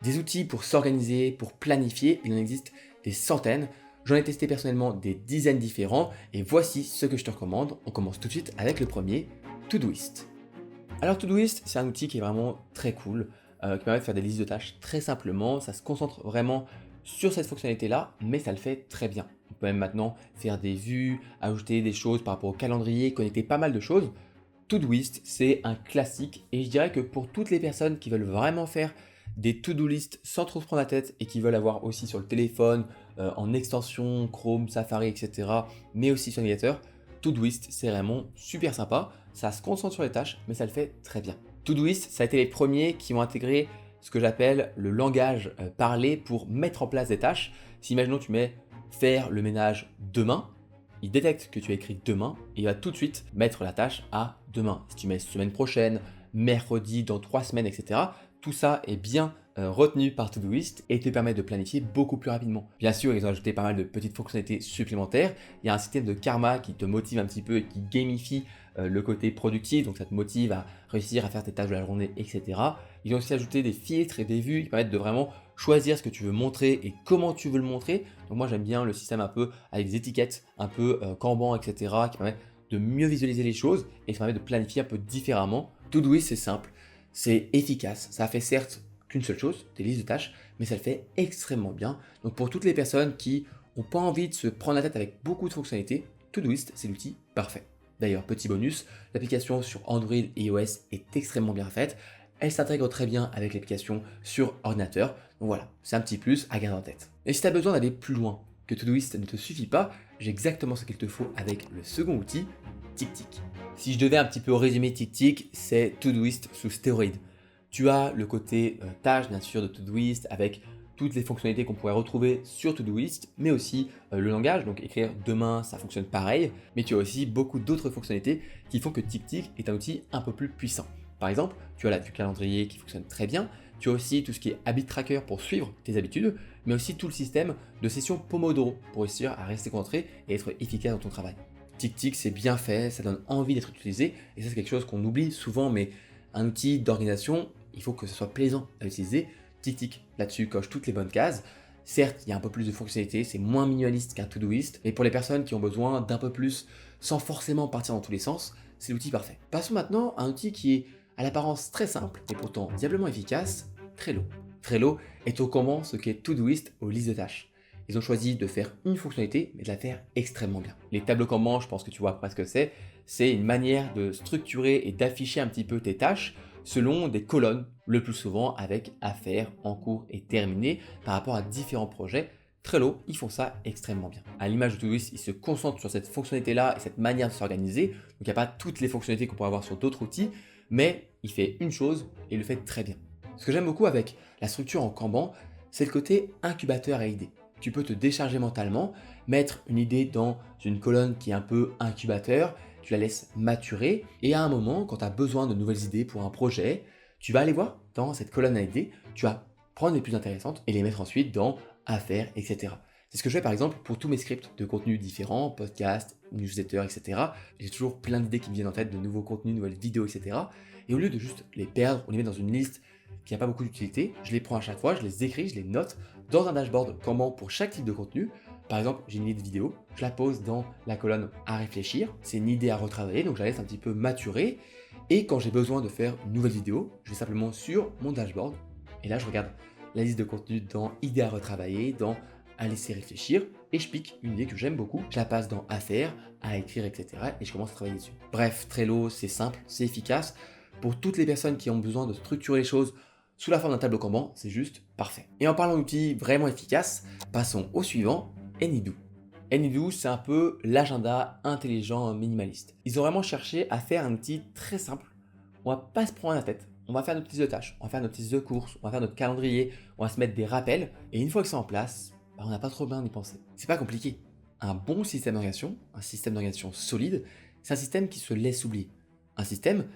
Des outils pour s'organiser, pour planifier, il en existe des centaines. J'en ai testé personnellement des dizaines différents et voici ce que je te recommande. On commence tout de suite avec le premier, Todoist. Alors Todoist, c'est un outil qui est vraiment très cool, qui permet de faire des listes de tâches très simplement. Ça se concentre vraiment sur cette fonctionnalité-là, mais ça le fait très bien. On peut même maintenant faire des vues, ajouter des choses par rapport au calendrier, connecter pas mal de choses. Todoist, c'est un classique et je dirais que pour toutes les personnes qui veulent vraiment faire des to-do list sans trop se prendre la tête et qui veulent avoir aussi sur le téléphone, en extension, Chrome, Safari, etc., mais aussi sur navigateur, Todoist, c'est vraiment super sympa. Ça se concentre sur les tâches, mais ça le fait très bien. Todoist, ça a été les premiers qui ont intégré ce que j'appelle le langage parlé pour mettre en place des tâches. Si imaginons tu mets faire le ménage demain, il détecte que tu as écrit demain et il va tout de suite mettre la tâche à demain. Si tu mets semaine prochaine, mercredi, dans 3 semaines, etc., tout ça est bien retenu par Todoist et te permet de planifier beaucoup plus rapidement. Bien sûr, ils ont ajouté pas mal de petites fonctionnalités supplémentaires. Il y a un système de karma qui te motive un petit peu et qui gamifie le côté productif, donc ça te motive à réussir à faire tes tâches de la journée, etc. Ils ont aussi ajouté des filtres et des vues qui permettent de vraiment choisir ce que tu veux montrer et comment tu veux le montrer. Donc moi j'aime bien le système un peu avec des étiquettes, un peu Kanban, etc. qui permet de mieux visualiser les choses et ça permet de planifier un peu différemment. Todoist c'est simple, c'est efficace, ça fait certes qu'une seule chose, des listes de tâches, mais ça le fait extrêmement bien. Donc pour toutes les personnes qui n'ont pas envie de se prendre la tête avec beaucoup de fonctionnalités, Todoist c'est l'outil parfait. D'ailleurs, petit bonus, l'application sur Android et iOS est extrêmement bien faite. Elle s'intègre très bien avec l'application sur ordinateur. Donc voilà, c'est un petit plus à garder en tête. Et si tu as besoin d'aller plus loin, que Todoist ne te suffit pas, j'ai exactement ce qu'il te faut avec le second outil, TickTick. Si je devais un petit peu résumer TickTick, c'est Todoist sous stéroïdes. Tu as le côté tâche bien sûr de Todoist avec toutes les fonctionnalités qu'on pourrait retrouver sur Todoist, mais aussi le langage, donc écrire demain, ça fonctionne pareil, mais tu as aussi beaucoup d'autres fonctionnalités qui font que TickTick est un outil un peu plus puissant. Par exemple, tu as la vue calendrier qui fonctionne très bien, tu as aussi tout ce qui est habit tracker pour suivre tes habitudes, mais aussi tout le système de session Pomodoro pour réussir à rester concentré et être efficace dans ton travail. TickTick, c'est bien fait, ça donne envie d'être utilisé, et ça c'est quelque chose qu'on oublie souvent, mais un outil d'organisation, il faut que ce soit plaisant à utiliser. TickTick, là-dessus, coche toutes les bonnes cases. Certes, il y a un peu plus de fonctionnalités, c'est moins minimaliste qu'un Todoist, mais pour les personnes qui ont besoin d'un peu plus sans forcément partir dans tous les sens, c'est l'outil parfait. Passons maintenant à un outil qui est à l'apparence très simple et pourtant diablement efficace, Trello. Trello est au comment ce qu'est Todoist aux listes de tâches. Ils ont choisi de faire une fonctionnalité, mais de la faire extrêmement bien. Les tableaux Kanban, je pense que tu vois presque ce que c'est une manière de structurer et d'afficher un petit peu tes tâches selon des colonnes, le plus souvent avec à faire, en cours et terminé par rapport à différents projets. Trello, ils font ça extrêmement bien. À l'image de Todoist, ils se concentrent sur cette fonctionnalité-là et cette manière de s'organiser. Donc il n'y a pas toutes les fonctionnalités qu'on pourrait avoir sur d'autres outils, mais il fait une chose et il le fait très bien. Ce que j'aime beaucoup avec la structure en Kanban, c'est le côté incubateur à idées. Tu peux te décharger mentalement, mettre une idée dans une colonne qui est un peu incubateur, tu la laisses maturer et à un moment, quand tu as besoin de nouvelles idées pour un projet, tu vas aller voir dans cette colonne à idées, tu vas prendre les plus intéressantes et les mettre ensuite dans à faire, etc. C'est ce que je fais par exemple pour tous mes scripts de contenus différents, podcasts, newsletters, etc. J'ai toujours plein d'idées qui me viennent en tête, de nouveaux contenus, de nouvelles vidéos, etc. Et au lieu de juste les perdre ou les mettre dans une liste qui n'a pas beaucoup d'utilité, je les prends à chaque fois, je les écris, je les note dans un dashboard comment pour chaque type de contenu. Par exemple, j'ai une idée de vidéo, je la pose dans la colonne à réfléchir, c'est une idée à retravailler, donc je la laisse un petit peu maturer. Et quand j'ai besoin de faire une nouvelle vidéo, je vais simplement sur mon dashboard, et là je regarde la liste de contenu dans idée à retravailler, dans à laisser réfléchir, et je pique une idée que j'aime beaucoup, je la passe dans à faire, à écrire, etc. et je commence à travailler dessus. Bref, Trello, c'est simple, c'est efficace. Pour toutes les personnes qui ont besoin de structurer les choses sous la forme d'un tableau Kanban, c'est juste parfait. Et en parlant d'outils vraiment efficaces, passons au suivant, Anydo. Anydo, c'est un peu l'agenda intelligent minimaliste. Ils ont vraiment cherché à faire un outil très simple. On va pas se prendre la tête. On va faire notre liste de tâches, on va faire notre liste de courses, on va faire notre calendrier, on va se mettre des rappels. Et une fois que c'est en place, on n'a pas trop besoin d'y penser. C'est pas compliqué. Un bon système d'organisation, un système d'organisation solide, c'est un système qui se laisse oublier. Un système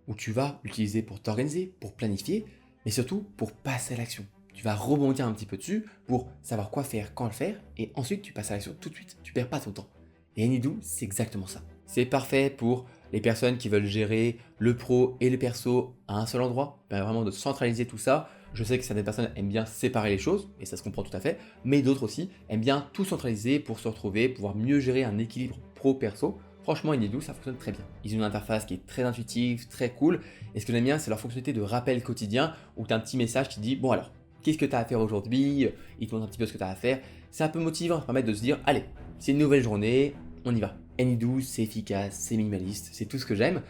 où tu vas l'utiliser pour t'organiser, pour planifier, mais surtout pour passer à l'action. Tu vas rebondir un petit peu dessus pour savoir quoi faire, quand le faire, et ensuite tu passes à l'action tout de suite. Tu perds pas ton temps. Et Anydo, c'est exactement ça. C'est parfait pour les personnes qui veulent gérer le pro et le perso à un seul endroit, vraiment de centraliser tout ça, Je sais que certaines personnes aiment bien séparer les choses, et ça se comprend tout à fait, mais d'autres aussi aiment bien tout centraliser pour se retrouver, pouvoir mieux gérer un équilibre pro-perso. Franchement, Anydo, ça fonctionne très bien. Ils ont une interface qui est très intuitive, très cool, et ce que j'aime bien, c'est leur fonctionnalité de rappel quotidien, où tu as un petit message qui dit, bon alors, qu'est-ce que tu as à faire aujourd'hui? Ils te montrent un petit peu ce que tu as à faire. C'est un peu motivant, ça permet de se dire, allez, c'est une nouvelle journée, on y va. Anydo, c'est efficace, c'est minimaliste, c'est tout ce que j'aime.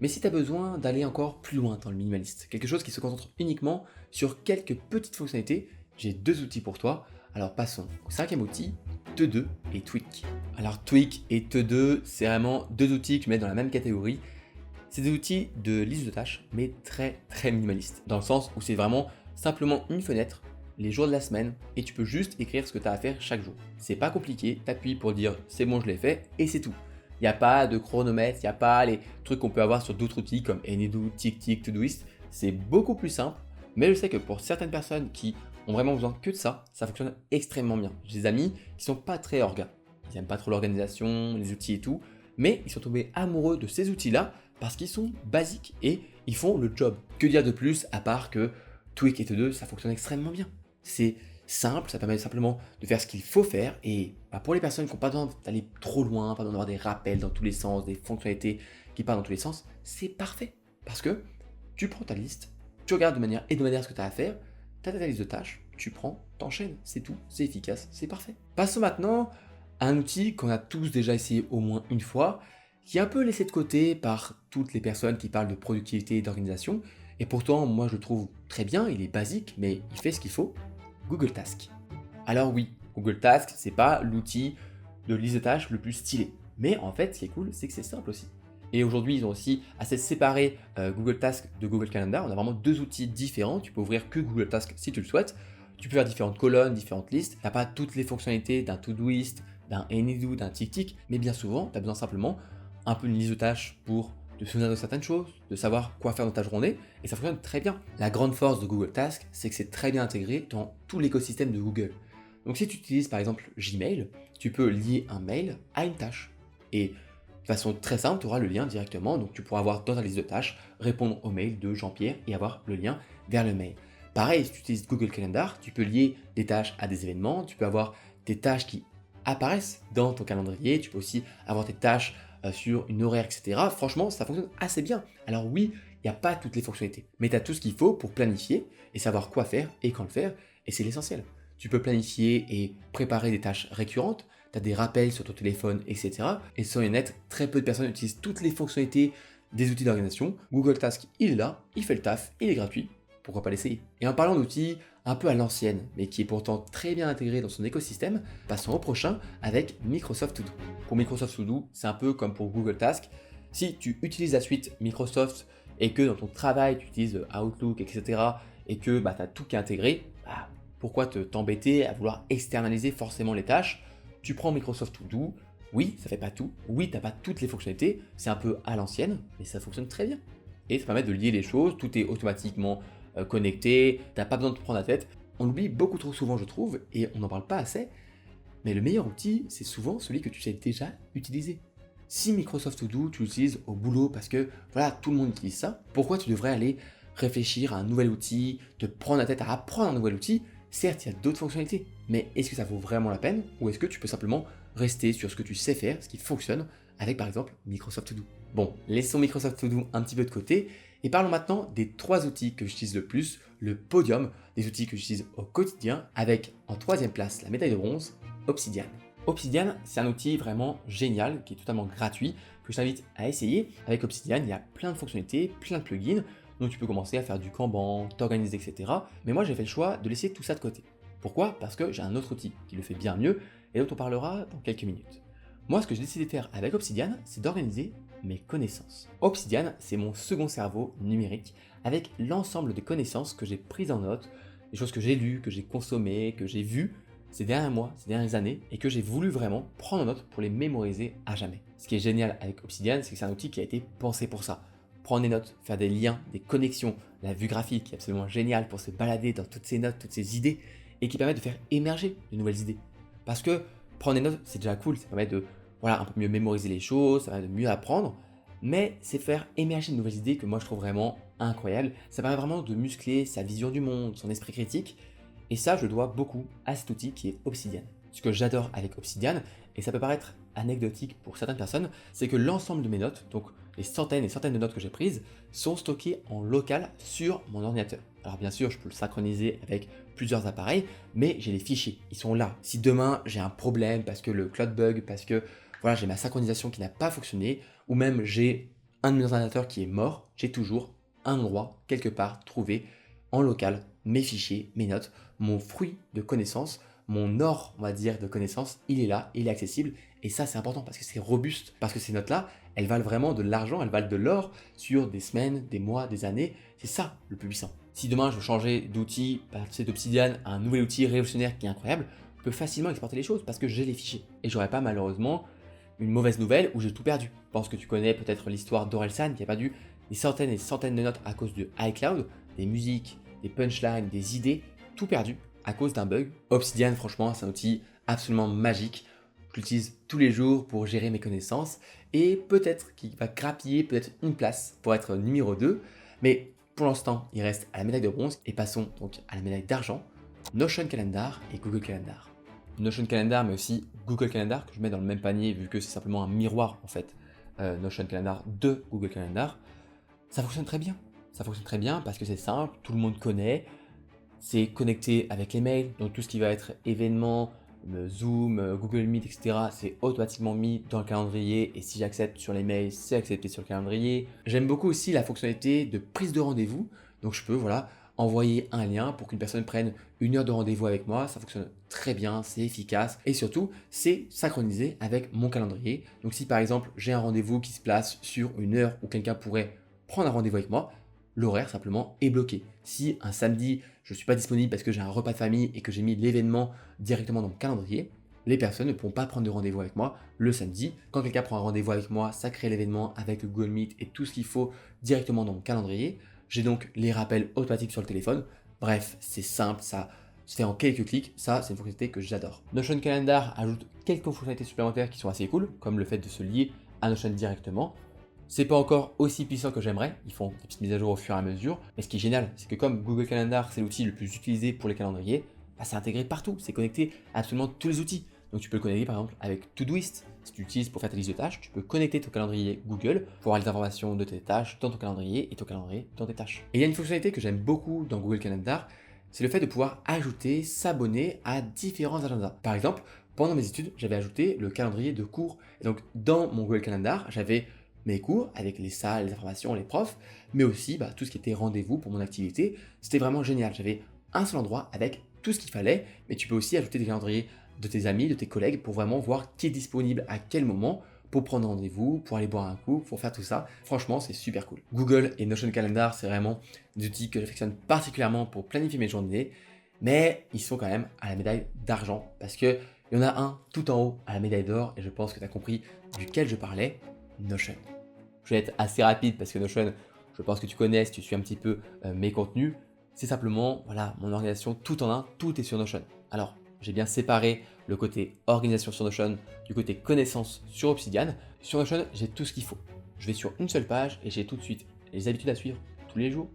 Mais si tu as besoin d'aller encore plus loin dans le minimaliste, quelque chose qui se concentre uniquement sur quelques petites fonctionnalités, j'ai deux outils pour toi. Alors passons au cinquième outil, Te2 et Tweak. Alors Tweak et Te2, c'est vraiment deux outils que je mets dans la même catégorie. C'est des outils de liste de tâches, mais très minimalistes, dans le sens où c'est vraiment simplement une fenêtre, les jours de la semaine, et tu peux juste écrire ce que tu as à faire chaque jour. C'est pas compliqué, t'appuies pour dire c'est bon, je l'ai fait, et c'est tout. Il n'y a pas de chronomètre, il n'y a pas les trucs qu'on peut avoir sur d'autres outils comme Anydo, TickTick, Todoist. C'est beaucoup plus simple, mais je sais que pour certaines personnes qui ont vraiment besoin que de ça, ça fonctionne extrêmement bien. J'ai des amis qui sont pas très orga. Ils n'aiment pas trop l'organisation, les outils et tout, mais ils sont tombés amoureux de ces outils-là parce qu'ils sont basiques et ils font le job. Que dire de plus à part que Tweak et Te2, ça fonctionne extrêmement bien. C'est simple, ça permet simplement de faire ce qu'il faut faire et pour les personnes qui n'ont pas besoin d'aller trop loin, pas besoin d'avoir des rappels dans tous les sens, des fonctionnalités qui partent dans tous les sens, c'est parfait. Parce que tu prends ta liste, tu regardes de manière hebdomadaire ce que tu as à faire, tu as ta liste de tâches, tu prends, t'enchaînes, c'est tout, c'est efficace, c'est parfait. Passons maintenant à un outil qu'on a tous déjà essayé au moins une fois, qui est un peu laissé de côté par toutes les personnes qui parlent de productivité et d'organisation, et pourtant moi je le trouve très bien, il est basique, mais il fait ce qu'il faut, Google Task. Alors oui, Google Task, c'est pas l'outil de liste de tâches le plus stylé. Mais en fait, ce qui est cool, c'est que c'est simple aussi. Et aujourd'hui, ils ont aussi assez séparé Google Task de Google Calendar. On a vraiment deux outils différents. Tu peux ouvrir que Google Task si tu le souhaites. Tu peux faire différentes colonnes, différentes listes. Tu n'as pas toutes les fonctionnalités d'un Todoist, d'un Anydo, d'un TickTick. Mais bien souvent, tu as besoin simplement un peu une liste de tâches pour te souvenir de certaines choses, de savoir quoi faire dans ta journée, et ça fonctionne très bien. La grande force de Google Task, c'est que c'est très bien intégré dans tout l'écosystème de Google. Donc si tu utilises par exemple Gmail, tu peux lier un mail à une tâche. Et de façon très simple, tu auras le lien directement, donc tu pourras avoir dans ta liste de tâches, répondre au mail de Jean-Pierre et avoir le lien vers le mail. Pareil, si tu utilises Google Calendar, tu peux lier des tâches à des événements, tu peux avoir des tâches qui apparaissent dans ton calendrier, tu peux aussi avoir tes tâches sur une horaire, etc. Franchement, ça fonctionne assez bien. Alors oui, il n'y a pas toutes les fonctionnalités, mais tu as tout ce qu'il faut pour planifier et savoir quoi faire et quand le faire, et c'est l'essentiel. Tu peux planifier et préparer des tâches récurrentes, tu as des rappels sur ton téléphone, etc. Et soyons honnêtes, très peu de personnes utilisent toutes les fonctionnalités des outils d'organisation. Google Task, il est là, il fait le taf, il est gratuit, pourquoi pas l'essayer? Et en parlant d'outils un peu à l'ancienne, mais qui est pourtant très bien intégré dans son écosystème, passons au prochain avec Microsoft To Do. Pour Microsoft To Do, c'est un peu comme pour Google Task. Si tu utilises la suite Microsoft et que dans ton travail tu utilises Outlook, etc., et que tu as tout qui est intégré, pourquoi t'embêter à vouloir externaliser forcément les tâches? Tu prends Microsoft To Do, oui, ça fait pas tout, oui, t'as pas toutes les fonctionnalités, c'est un peu à l'ancienne, mais ça fonctionne très bien. Et ça permet de lier les choses, tout est automatiquement connecté, t'as pas besoin de te prendre la tête. On l'oublie beaucoup trop souvent, je trouve, et on n'en parle pas assez, mais le meilleur outil, c'est souvent celui que tu sais déjà utiliser. Si Microsoft To Do, tu l'utilises au boulot parce que voilà, tout le monde utilise ça, pourquoi tu devrais aller réfléchir à un nouvel outil, te prendre la tête à apprendre un nouvel outil? Certes, il y a d'autres fonctionnalités, mais est-ce que ça vaut vraiment la peine ou est-ce que tu peux simplement rester sur ce que tu sais faire, ce qui fonctionne avec par exemple Microsoft To Do? Bon, laissons Microsoft To Do un petit peu de côté et parlons maintenant des trois outils que j'utilise le plus, le podium des outils que j'utilise au quotidien avec en troisième place la médaille de bronze, Obsidian. Obsidian, c'est un outil vraiment génial qui est totalement gratuit que je t'invite à essayer. Avec Obsidian, il y a plein de fonctionnalités, plein de plugins. Donc tu peux commencer à faire du Kanban, t'organiser, etc. Mais moi j'ai fait le choix de laisser tout ça de côté. Pourquoi? Parce que j'ai un autre outil qui le fait bien mieux et dont on parlera dans quelques minutes. Moi ce que j'ai décidé de faire avec Obsidian, c'est d'organiser mes connaissances. Obsidian, c'est mon second cerveau numérique avec l'ensemble des connaissances que j'ai prises en note, des choses que j'ai lues, que j'ai consommées, que j'ai vues ces derniers mois, ces dernières années, et que j'ai voulu vraiment prendre en note pour les mémoriser à jamais. Ce qui est génial avec Obsidian, c'est que c'est un outil qui a été pensé pour ça. Prendre des notes, faire des liens, des connexions, la vue graphique qui est absolument géniale pour se balader dans toutes ces notes, toutes ces idées, et qui permet de faire émerger de nouvelles idées. Parce que prendre des notes, c'est déjà cool, ça permet de un peu mieux mémoriser les choses, ça permet de mieux apprendre, mais c'est faire émerger de nouvelles idées que moi je trouve vraiment incroyable. Ça permet vraiment de muscler sa vision du monde, son esprit critique. Et ça, je le dois beaucoup à cet outil qui est Obsidian. Ce que j'adore avec Obsidian, et ça peut paraître anecdotique pour certaines personnes, c'est que l'ensemble de mes notes, donc les centaines et centaines de notes que j'ai prises, sont stockées en local sur mon ordinateur. Alors bien sûr, je peux le synchroniser avec plusieurs appareils, mais j'ai les fichiers, ils sont là. Si demain j'ai un problème parce que le cloud bug, parce que voilà, j'ai ma synchronisation qui n'a pas fonctionné, ou même j'ai un de mes ordinateurs qui est mort, j'ai toujours un endroit, quelque part, trouvé en local, mes fichiers, mes notes, mon fruit de connaissances, mon or, on va dire, de connaissances, il est là, il est accessible. Et ça, c'est important parce que c'est robuste, parce que ces notes-là, elles valent vraiment de l'argent, elles valent de l'or sur des semaines, des mois, des années. C'est ça le plus puissant. Si demain je veux changer d'outil, passer d'Obsidian à un nouvel outil révolutionnaire qui est incroyable, je peux facilement exporter les choses parce que j'ai les fichiers. Et j'aurais pas malheureusement une mauvaise nouvelle où j'ai tout perdu. Je pense que tu connais peut-être l'histoire d'Orelsan qui a perdu des centaines et des centaines de notes à cause de iCloud, des musiques, des punchlines, des idées, tout perdu à cause d'un bug. Obsidian, franchement, c'est un outil absolument magique. Je l'utilise tous les jours pour gérer mes connaissances et peut-être qu'il va grappiller peut-être une place pour être numéro 2. Mais pour l'instant, il reste à la médaille de bronze et passons donc à la médaille d'argent, Notion Calendar et Google Calendar. Notion Calendar, mais aussi Google Calendar, que je mets dans le même panier vu que c'est simplement un miroir en fait, Notion Calendar de Google Calendar. Ça fonctionne très bien. Ça fonctionne très bien parce que c'est simple, tout le monde connaît. C'est connecté avec les mails, donc tout ce qui va être événements, Zoom, Google Meet, etc. C'est automatiquement mis dans le calendrier et si j'accepte sur les mails, c'est accepté sur le calendrier. J'aime beaucoup aussi la fonctionnalité de prise de rendez-vous, donc je peux voilà, envoyer un lien pour qu'une personne prenne une heure de rendez-vous avec moi. Ça fonctionne très bien, c'est efficace et surtout c'est synchronisé avec mon calendrier. Donc si par exemple j'ai un rendez-vous qui se place sur une heure où quelqu'un pourrait prendre un rendez-vous avec moi, l'horaire simplement est bloqué. Si un samedi, je ne suis pas disponible parce que j'ai un repas de famille et que j'ai mis l'événement directement dans mon calendrier, les personnes ne pourront pas prendre de rendez-vous avec moi le samedi. Quand quelqu'un prend un rendez-vous avec moi, ça crée l'événement avec le Google Meet et tout ce qu'il faut directement dans mon calendrier. J'ai donc les rappels automatiques sur le téléphone. Bref, c'est simple, ça se fait en quelques clics. Ça, c'est une fonctionnalité que j'adore. Notion Calendar ajoute quelques fonctionnalités supplémentaires qui sont assez cool, comme le fait de se lier à Notion directement. C'est pas encore aussi puissant que j'aimerais, ils font des petites mises à jour au fur et à mesure, mais ce qui est génial, c'est que comme Google Calendar, c'est l'outil le plus utilisé pour les calendriers, bah, c'est intégré partout, c'est connecté à absolument tous les outils. Donc tu peux le connecter par exemple avec Todoist, si tu l'utilises pour faire ta liste de tâches, tu peux connecter ton calendrier Google pour avoir les informations de tes tâches dans ton calendrier et ton calendrier dans tes tâches. Et il y a une fonctionnalité que j'aime beaucoup dans Google Calendar, c'est le fait de pouvoir ajouter, s'abonner à différents agendas. Par exemple, pendant mes études, j'avais ajouté le calendrier de cours. Et donc dans mon Google Calendar, j'avais mes cours avec les salles, les informations, les profs, mais aussi tout ce qui était rendez-vous pour mon activité. C'était vraiment génial. J'avais un seul endroit avec tout ce qu'il fallait, mais tu peux aussi ajouter des calendriers de tes amis, de tes collègues pour vraiment voir qui est disponible à quel moment pour prendre rendez-vous, pour aller boire un coup, pour faire tout ça. Franchement, c'est super cool. Google et Notion Calendar, c'est vraiment des outils que j'affectionne particulièrement pour planifier mes journées, mais ils sont quand même à la médaille d'argent parce qu'il y en a un tout en haut à la médaille d'or et je pense que tu as compris duquel je parlais, Notion. Je vais être assez rapide parce que Notion, je pense que tu connais si tu suis un petit peu mes contenus. C'est simplement voilà, mon organisation tout en un, tout est sur Notion. Alors, j'ai bien séparé le côté organisation sur Notion du côté connaissance sur Obsidian. Sur Notion, j'ai tout ce qu'il faut. Je vais sur une seule page et j'ai tout de suite les habitudes à suivre tous les jours,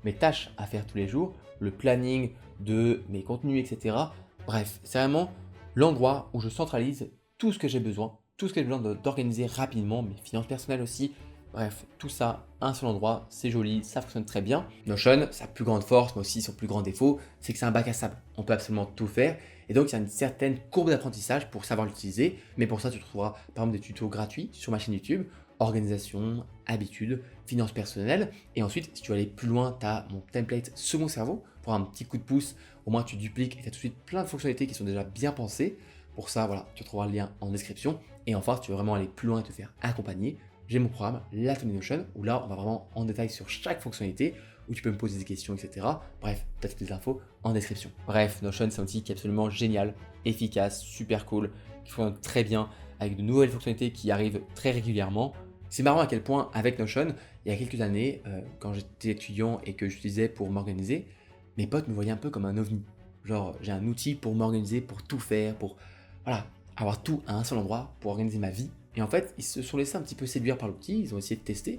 mes tâches à faire tous les jours, le planning de mes contenus, etc. Bref, c'est vraiment l'endroit où je centralise tout ce que j'ai besoin, tout ce que j'ai besoin d'organiser rapidement, mes finances personnelles aussi. Bref, tout ça, un seul endroit, c'est joli, ça fonctionne très bien. Notion, sa plus grande force, mais aussi son plus grand défaut, c'est que c'est un bac à sable. On peut absolument tout faire. Et donc, il y a une certaine courbe d'apprentissage pour savoir l'utiliser. Mais pour ça, tu trouveras par exemple des tutos gratuits sur ma chaîne YouTube. Organisation, habitudes, finances personnelles. Et ensuite, si tu veux aller plus loin, tu as mon template second cerveau. Pour un petit coup de pouce, au moins tu dupliques et tu as tout de suite plein de fonctionnalités qui sont déjà bien pensées. Pour ça, voilà, tu trouveras le lien en description. Et enfin, si tu veux vraiment aller plus loin et te faire accompagner, j'ai mon programme l'Atelier Notion où là on va vraiment en détail sur chaque fonctionnalité où tu peux me poser des questions, etc. Bref, tu as toutes les infos en description. Bref, Notion c'est un outil qui est absolument génial, efficace, super cool, qui fonctionne très bien avec de nouvelles fonctionnalités qui arrivent très régulièrement. C'est marrant à quel point avec Notion, il y a quelques années, quand j'étais étudiant et que j'utilisais pour m'organiser, mes potes me voyaient un peu comme un ovni. Genre j'ai un outil pour m'organiser, pour tout faire, pour voilà, avoir tout à un seul endroit pour organiser ma vie. Et en fait, ils se sont laissés un petit peu séduire par l'outil, ils ont essayé de tester.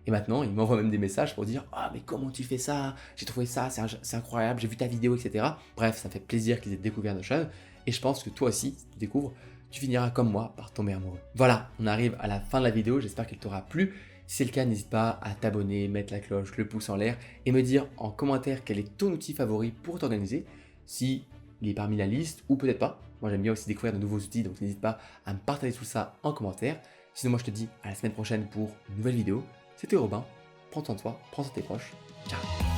Et maintenant, il m'envoie même des messages pour dire «Ah mais comment tu fais ça? J'ai trouvé ça, c'est incroyable, j'ai vu ta vidéo, etc.» Bref, ça me fait plaisir qu'ils aient découvert Notion. Et je pense que toi aussi, si tu découvres, tu finiras comme moi par tomber amoureux. Voilà, on arrive à la fin de la vidéo, j'espère qu'elle t'aura plu. Si c'est le cas, n'hésite pas à t'abonner, mettre la cloche, le pouce en l'air et me dire en commentaire quel est ton outil favori pour t'organiser, si il est parmi la liste ou peut-être pas. Moi j'aime bien aussi découvrir de nouveaux outils, donc n'hésite pas à me partager tout ça en commentaire. Sinon moi je te dis à la semaine prochaine pour une nouvelle vidéo. C'était Robin, prends soin de toi, prends soin de tes proches, ciao.